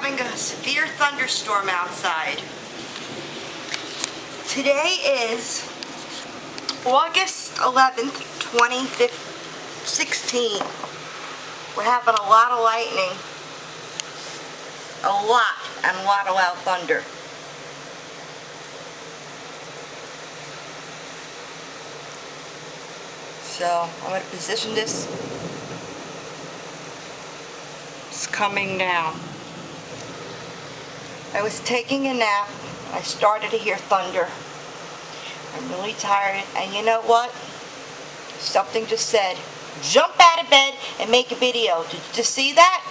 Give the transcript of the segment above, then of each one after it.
having a severe thunderstorm outside. Today is August 11th, 2016. We're having a lot of lightning. A lot of loud thunder. So I'm going to position this. It's coming down. I was taking a nap. I started to hear thunder. I'm really tired, and you know what? Something just said, jump out of bed and make a video. Did you just see that?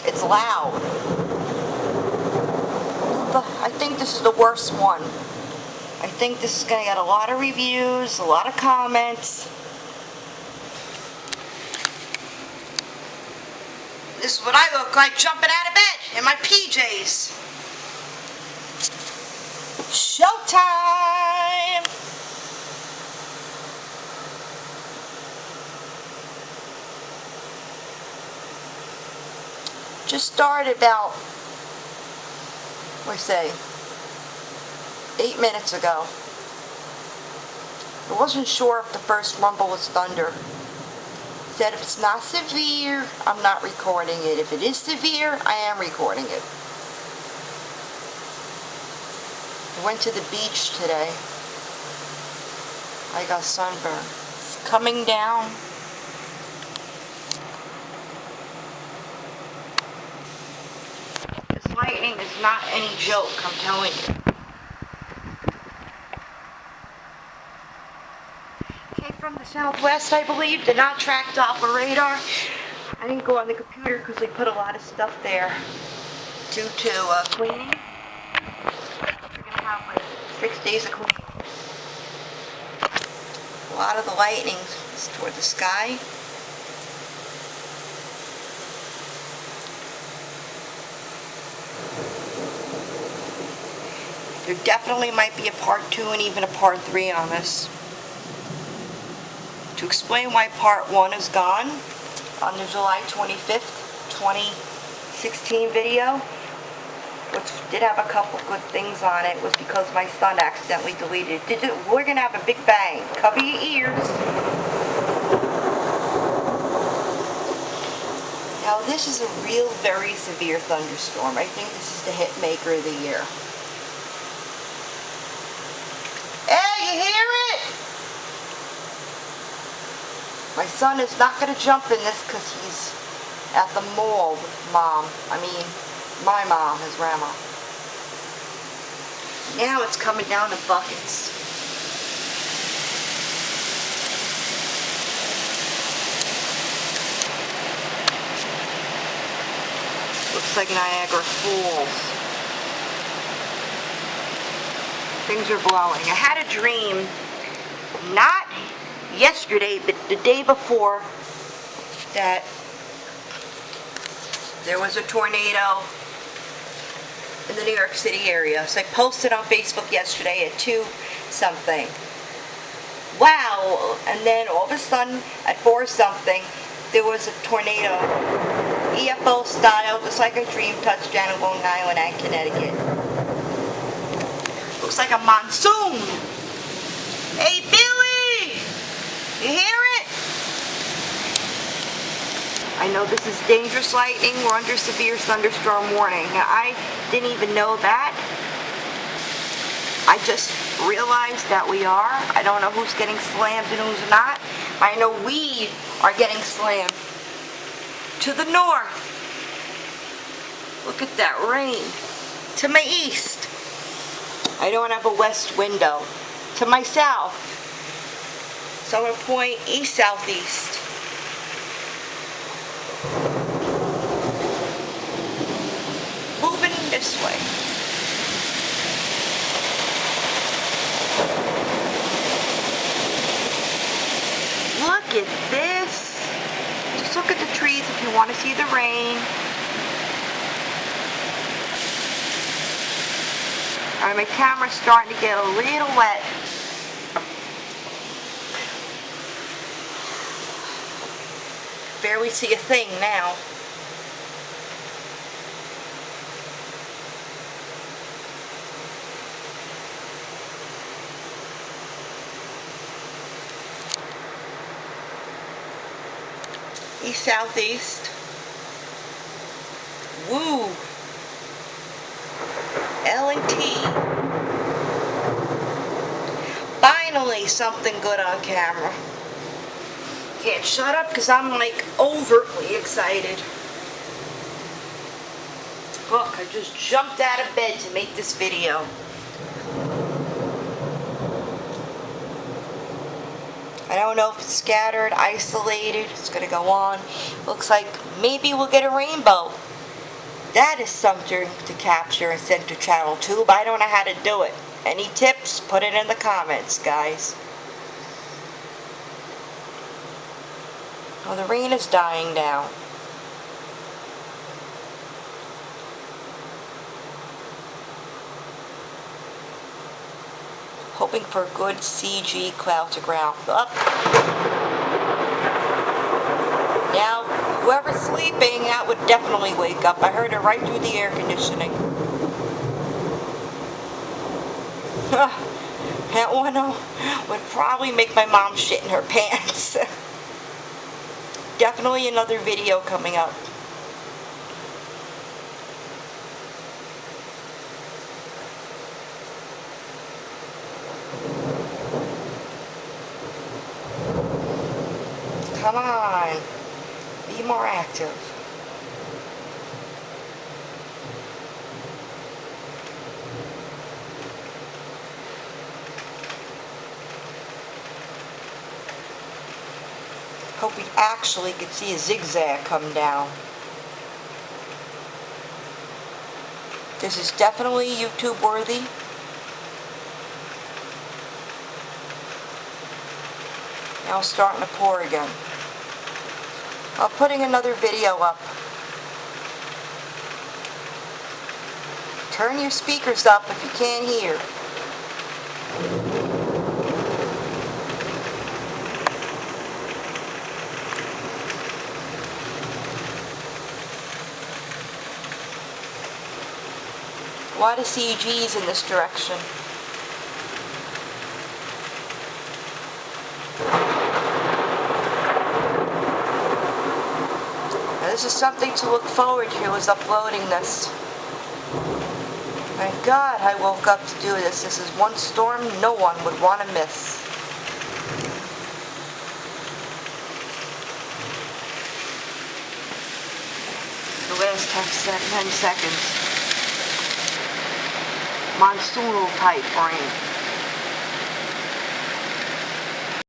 It's loud. I think this is the worst one. I think this is going to get a lot of reviews, a lot of comments. This is what I look like jumping out of bed in my PJs. Showtime! Just started about, what do I say, 8 minutes ago. I wasn't sure if the first rumble was thunder. Said if it's not severe, I'm not recording it. If it is severe, I am recording it. I went to the beach today. I got sunburned. It's coming down. This lightning is not any joke, I'm telling you. From the southwest, I believe, did not track Doppler radar. I didn't go on the computer because they put a lot of stuff there due to cleaning. We're going to have like 6 days of cleaning. A lot of the lightning is toward the sky. There definitely might be a part 2 and even a part 3 on this. To explain why part 1 is gone on the July 25th, 2016 video, which did have a couple good things on it, was because my son accidentally deleted it. We're going to have a big bang. Cover your ears. Now this is a real, very severe thunderstorm. I think this is the hit maker of the year. Hey, you hear it? My son is not going to jump in this because he's at the mall with Mom. I mean, my mom, his grandma. Now it's coming down in buckets. Looks like Niagara Falls. Things are blowing. I had a dream, not yesterday, but the day before, that there was a tornado in the New York City area. So I posted on Facebook yesterday at 2 something. Wow! And then all of a sudden at 4 something, there was a tornado, EFO style, just like a dream, touched down in Long Island and Connecticut. Looks like a monsoon. Hey, Billy! You hear it? I know this is dangerous lightning. We're under severe thunderstorm warning. Now, I didn't even know that. I just realized that we are. I don't know who's getting slammed and who's not. I know we are getting slammed. To the north. Look at that rain. To my east. I don't have a west window. To my south. So I'm going to point east-southeast. Moving this way. Look at this. Just look at the trees if you want to see the rain. Alright, my camera's starting to get a little wet. Barely see a thing now. East southeast. Woo. L&T. Finally something good on camera. Can't shut up because I'm like overtly excited. Look, I just jumped out of bed to make this video. I don't know if it's scattered, isolated, it's gonna go on. Looks like maybe we'll get a rainbow. That is something to capture and send to Channel 2, but I don't know how to do it. Any tips? Put it in the comments, guys. Oh, the rain is dying down. Hoping for a good CG cloud to ground up. Now, whoever's sleeping, that would definitely wake up. I heard it right through the air conditioning. That one would probably make my mom shit in her pants. Definitely another video coming up. Come on, be more active. Hope we actually could see a zigzag come down. This is definitely YouTube worthy. Now it's starting to pour again. I'm putting another video up. Turn your speakers up if you can't hear. A lot of CGs in this direction. Now, this is something to look forward to, is uploading this. Thank God I woke up to do this. This is one storm no one would want to miss. The last 10 seconds. Monsoonal type rain.